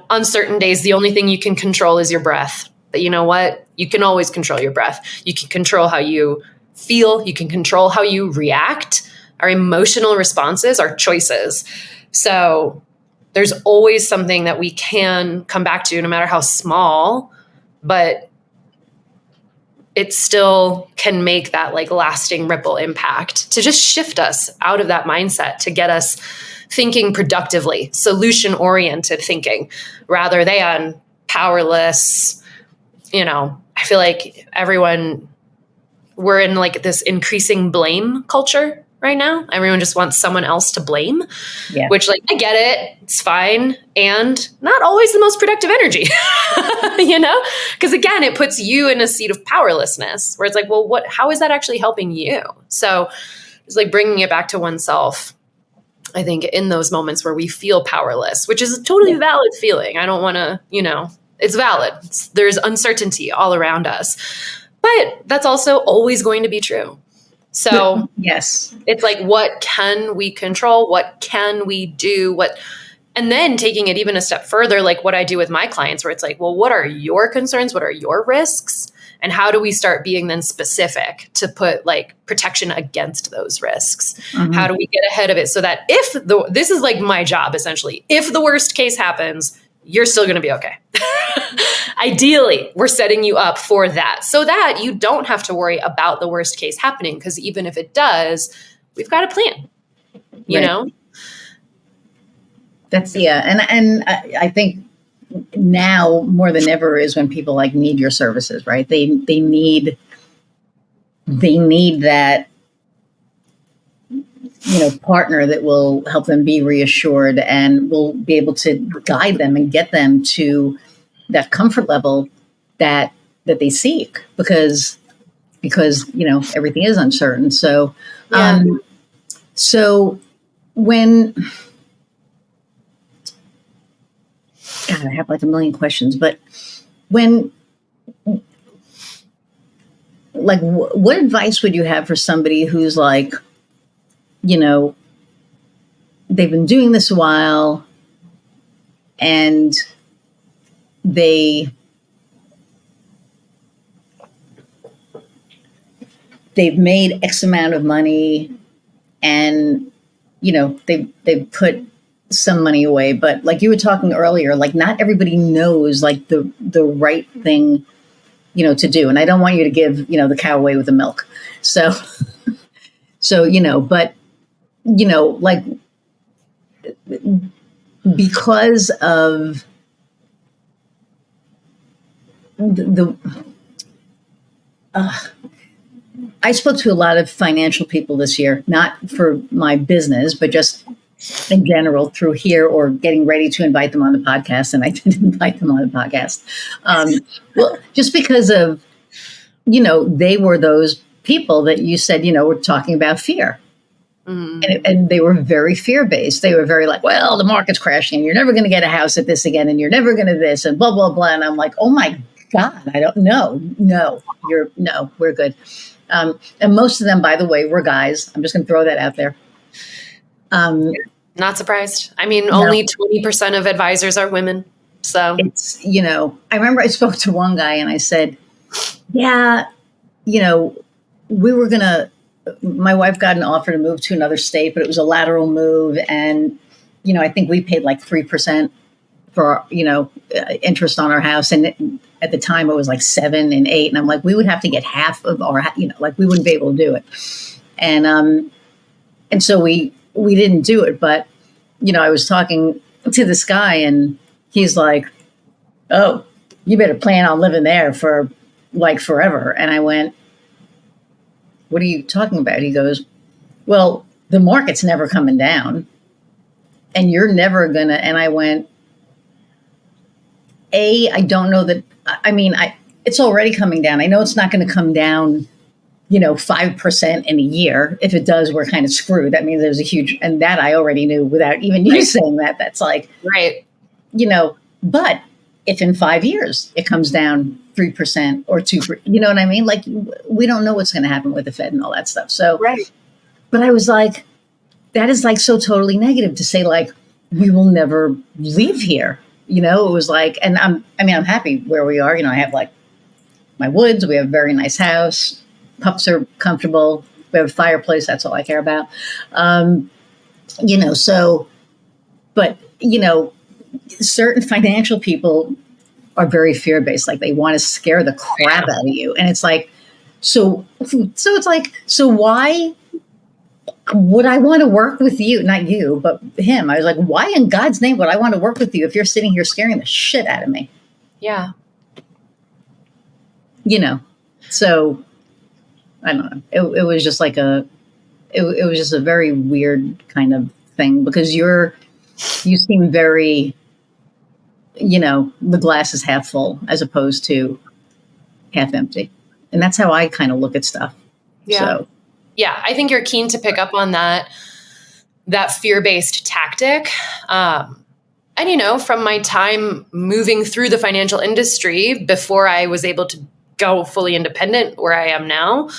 on certain days, the only thing you can control is your breath. But you know what? You can always control your breath. You can control how you feel. You can control how you react. Our emotional responses are choices. So there's always something that we can come back to, no matter how small, but it still can make that like lasting ripple impact to just shift us out of that mindset, to get us thinking productively, solution-oriented thinking, rather than powerless, I feel like we're in like this increasing blame culture right now. Everyone just wants someone else to blame, which like, I get it. It's fine. And not always the most productive energy, because again, it puts you in a seat of powerlessness where it's like, well, how is that actually helping you? So it's like bringing it back to oneself. I think in those moments where we feel powerless, which is a totally valid feeling. I don't want to, it's valid. There's uncertainty all around us, but that's also always going to be true. So
yes,
it's like, what can we control? What can we do? And then taking it even a step further, like what I do with my clients, where it's like, well, what are your concerns? What are your risks? And how do we start being then specific to put like protection against those risks? Mm-hmm. How do we get ahead of it so that this is like my job, essentially, if the worst case happens, you're still going to be okay. Ideally, we're setting you up for that so that you don't have to worry about the worst case happening. Because even if it does, we've got a plan, you know?
That's, And I think now more than ever is when people like need your services, right? They need that, partner that will help them be reassured and will be able to guide them and get them to that comfort level that they seek because everything is uncertain. So, so when, God, I have like a million questions, but when, like, what advice would you have for somebody who's like, they've been doing this a while and they've made X amount of money and, they've put some money away, but like you were talking earlier, like not everybody knows like the right thing, to do. And I don't want you to give, the cow away with the milk. So, but, like because of I spoke to a lot of financial people this year, not for my business, but just in general through here or getting ready to invite them on the podcast. And I didn't invite them on the podcast. Well, just because of, they were those people that you said, were talking about fear. Mm-hmm. And they were very fear-based. They were very like, well, the market's crashing. You're never going to get a house at this again. And you're never going to this and blah, blah, blah. And I'm like, oh my God, I don't know. No, we're good. And most of them, by the way, were guys. I'm just going to throw that out there.
Not surprised. I mean, only 20% of advisors are women. So
it's, I remember I spoke to one guy and I said, yeah, my wife got an offer to move to another state, but it was a lateral move. And, I think we paid like 3% for, interest on our house. And at the time it was like 7 and 8. And I'm like, we would have to get half of our, like we wouldn't be able to do it. And so we didn't do it. But, I was talking to this guy and he's like, oh, you better plan on living there for like forever. And I went, what are you talking about? He goes, well, the market's never coming down and you're never gonna. And I went, I don't know that. I mean, it's already coming down. I know it's not going to come down, 5% in a year. If it does, we're kind of screwed. That means there's a huge, and that I already knew without even you saying that. That's like,
right.
But if in 5 years it comes down 3% or 2%, you know what I mean? Like, we don't know what's going to happen with the Fed and all that stuff. So,
right.
But I was like, that is like so totally negative to say like, we will never leave here. It was like, and I'm happy where we are. I have like my woods. We have a very nice house. Pups are comfortable. We have a fireplace. That's all I care about. So, but, certain financial people are very fear-based. Like they want to scare the crap out of you. And it's like, so it's like, so why would I want to work with you? Not you, but him. I was like, why in God's name would I want to work with you if you're sitting here scaring the shit out of me?
Yeah.
So I don't know. It was just like it was just a very weird kind of thing because you seem very, the glass is half full as opposed to half empty. And that's how I kind of look at stuff.
Yeah.
So.
Yeah. I think you're keen to pick up on that fear-based tactic. And, from my time moving through the financial industry before I was able to go fully independent where I am now,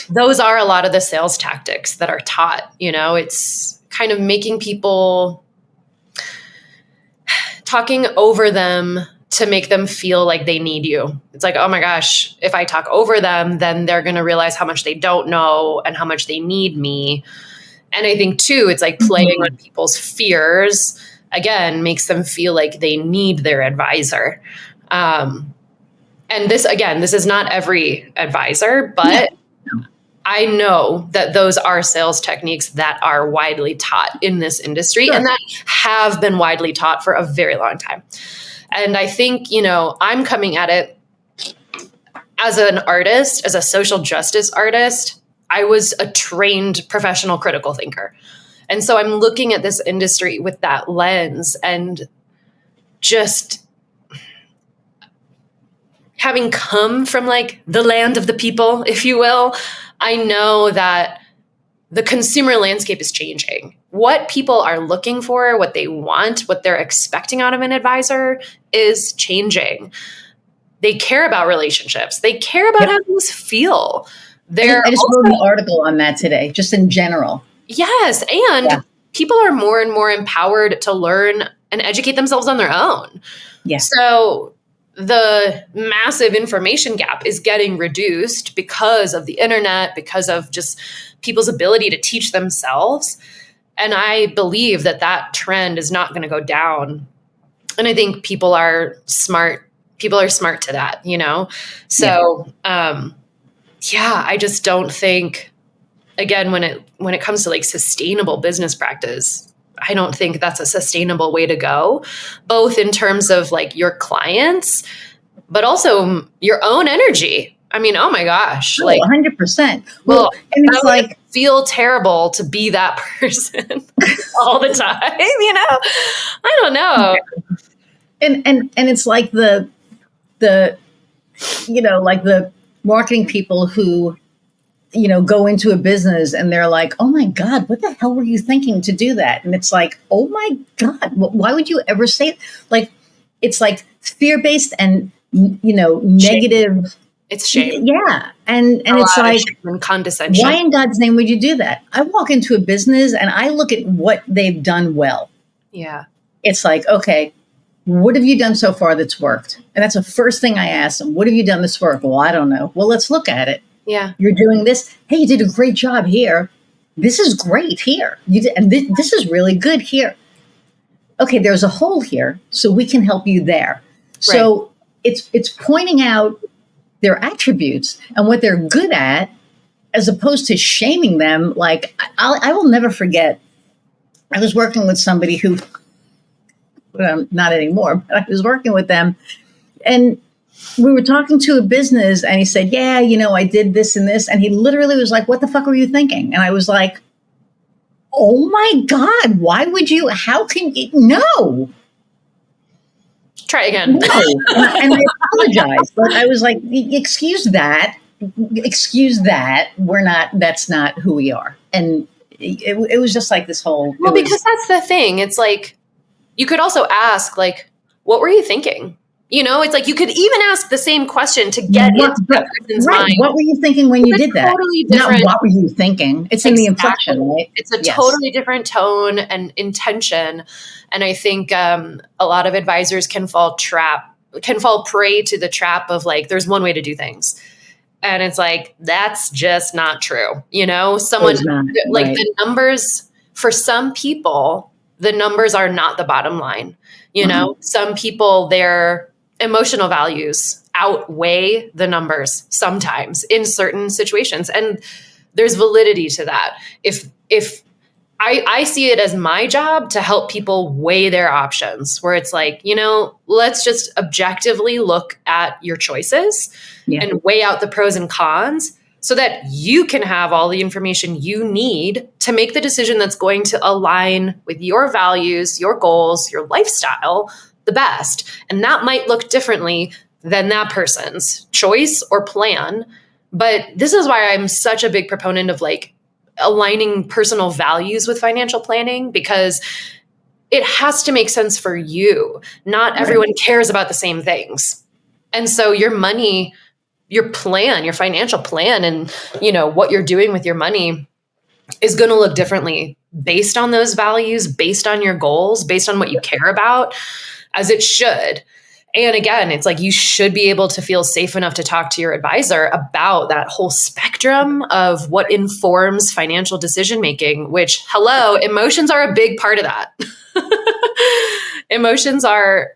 those are a lot of the sales tactics that are taught. It's kind of making people, talking over them to make them feel like they need you. It's like, oh my gosh, if I talk over them, then they're going to realize how much they don't know and how much they need me. And I think too, it's like playing on people's fears, again, makes them feel like they need their advisor. And this is not every advisor, but I know that those are sales techniques that are widely taught in this industry and that have been widely taught for a very long time. And I think, I'm coming at it as an artist, as a social justice artist. I was a trained professional critical thinker. And so I'm looking at this industry with that lens and just having come from like the land of the people, if you will, I know that the consumer landscape is changing. What people are looking for, what they want, what they're expecting out of an advisor is changing. They care about relationships. They care about how things feel.
I just wrote an article on that today, just in general.
Yes. And people are more and more empowered to learn and educate themselves on their own.
Yes.
So the massive information gap is getting reduced because of the internet, because of just people's ability to teach themselves. And I believe that trend is not going to go down. And I think people are smart. People are smart to that, So, I just don't think, again, when it comes to like sustainable business practice, I don't think that's a sustainable way to go, both in terms of like your clients, but also your own energy. I mean, oh my gosh, like
100%. Well, and it's like
feel terrible to be that person all the time. I don't know.
And it's like the like the marketing people who go into a business and they're like, oh my God, what the hell were you thinking to do that? And it's like, oh my God, why would you ever say it? Like, it's like fear-based and, negative.
Shame. It's shame.
Yeah. And it's like,
and condescension.
Why in God's name would you do that? I walk into a business and I look at what they've done well.
Yeah.
It's like, okay, what have you done so far that's worked? And that's the first thing I ask them. What have you done that's worked? Well, I don't know. Well, let's look at it.
Yeah.
You're doing this. Hey, you did a great job here. This is great here. You did, and this is really good here. Okay, there's a hole here, so we can help you there. Right. So it's pointing out their attributes and what they're good at, as opposed to shaming them. Like I will never forget. I was working with somebody who, not anymore, but I was working with them, and we were talking to a business and he said, yeah, I did this and this. And he literally was like, what the fuck were you thinking? And I was like, oh my God, why would you? How can you? No.
Try again.
No. And I apologized. But I was like, excuse that. That's not who we are. And it was just like this whole.
Well, because that's the thing. It's like, you could also ask, like, what were you thinking? It's like you could even ask the same question to get into that person's mind.
What were you thinking when you did that?
Totally different.
Not what were you thinking? It's in the inflection, right?
It's a totally different tone and intention. And I think a lot of advisors can fall prey to the trap of like, there's one way to do things. And it's like, that's just not true. Someone like the numbers for some people, the numbers are not the bottom line. Some people, their emotional values outweigh the numbers sometimes in certain situations. And there's validity to that. If I see it as my job to help people weigh their options, where it's like, let's just objectively look at your choices and weigh out the pros and cons so that you can have all the information you need to make the decision that's going to align with your values, your goals, your lifestyle the best. And that might look differently than that person's choice or plan. But this is why I'm such a big proponent of like aligning personal values with financial planning, because it has to make sense for you. Not everyone cares about the same things. And so your money, your plan, your financial plan, and what you're doing with your money is going to look differently based on those values, based on your goals, based on what you care about, as it should. And again, it's like you should be able to feel safe enough to talk to your advisor about that whole spectrum of what informs financial decision making, which, hello, emotions are a big part of that. Emotions are,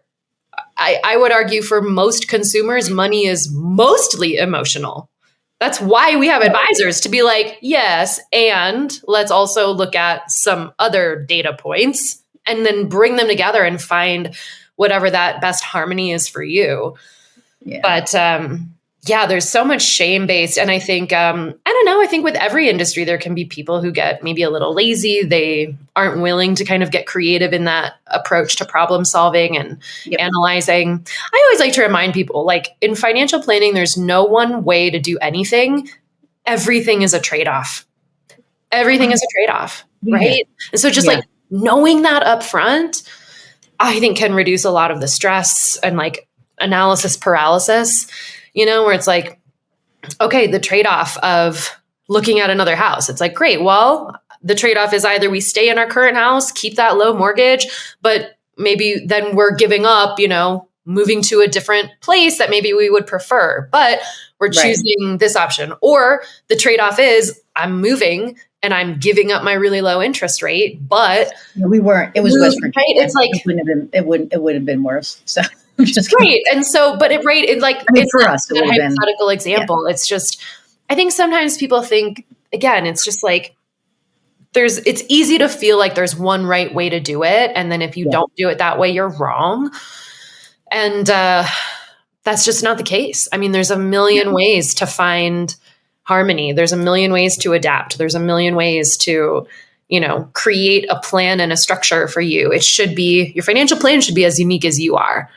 I would argue, for most consumers, money is mostly emotional. That's why we have advisors, to be like, yes, and let's also look at some other data points and then bring them together and find whatever that best harmony is for you. Yeah. But there's so much shame-based. And I think, I think with every industry, there can be people who get maybe a little lazy. They aren't willing to kind of get creative in that approach to problem solving and analyzing. I always like to remind people, like in financial planning, there's no one way to do anything. Everything is a trade-off. Everything is a trade-off, right? And so just like knowing that up front, I think can reduce a lot of the stress and like analysis paralysis, where it's like, okay, the trade-off of looking at another house. It's like, great. Well, the trade-off is either we stay in our current house, keep that low mortgage, but maybe then we're giving up, moving to a different place that maybe we would prefer, but we're choosing this option. Or the trade-off is I'm moving and I'm giving up my really low interest rate, but
we weren't. It was West Virginia.
Right? It's like
it would have been worse. So
just great. And so, but it's
for us,
a hypothetical example. Yeah. It's just, I think sometimes people think, again, it's just like it's easy to feel like there's one right way to do it, and then if you don't do it that way, you're wrong. And that's just not the case. I mean, there's a million ways to find harmony. There's a million ways to adapt. There's a million ways to, create a plan and a structure for you. It should be, your financial plan should be as unique as you are,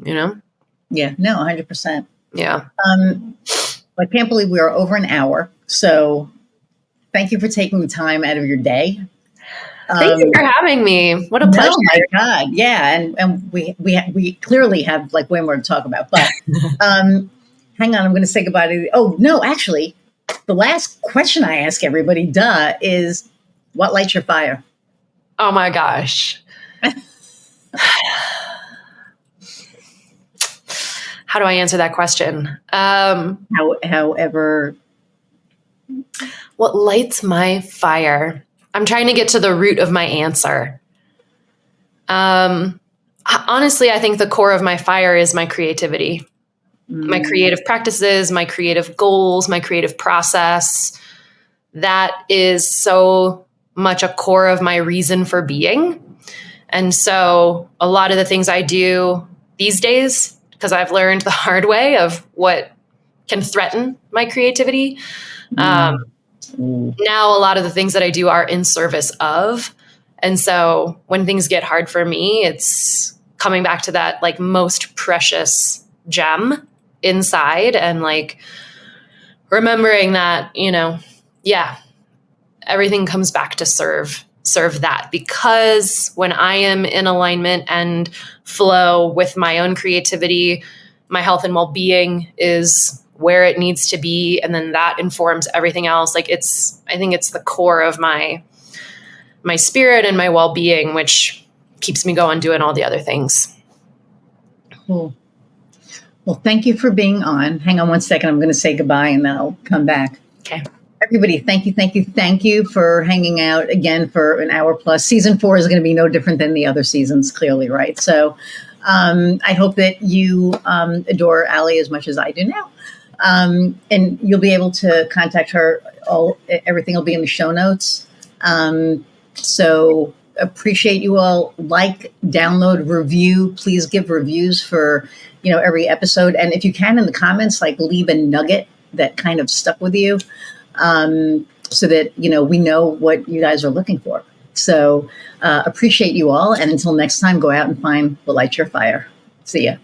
Yeah,
no, 100%.
Yeah.
I can't believe we are over an hour. So thank you for taking the time out of your day.
Thank you for having me. What a pleasure.
Oh my God. Yeah. And we clearly have like way more to talk about, but, hang on, I'm going to say goodbye to oh, no, actually, the last question I ask everybody, is what lights your fire?
Oh my gosh. How do I answer that question?
However.
What lights my fire? I'm trying to get to the root of my answer. Honestly, I think the core of my fire is my creativity. My creative practices, my creative goals, my creative process. That is so much a core of my reason for being. And so a lot of the things I do these days, because I've learned the hard way of what can threaten my creativity. Now a lot of the things that I do are in service of. And so when things get hard for me, it's coming back to that like most precious gem inside and like remembering that, everything comes back to serve that, because when I am in alignment and flow with my own creativity, my health and well-being is where it needs to be. And then that informs everything else. Like I think it's the core of my spirit and my well-being, which keeps me going doing all the other things.
Cool. Well, thank you for being on. Hang on one second. I'm going to say goodbye and then I'll come back.
Okay.
Everybody, thank you for hanging out again for an hour plus. Season 4 is going to be no different than the other seasons, clearly, right? So I hope that you adore Allie as much as I do now. And you'll be able to contact her. Everything will be in the show notes. So appreciate you all. Like, download, review. Please give reviews for, every episode. And if you can, in the comments, like, leave a nugget that kind of stuck with you, so that, we know what you guys are looking for. So appreciate you all. And until next time, go out and find what lights your fire. See ya.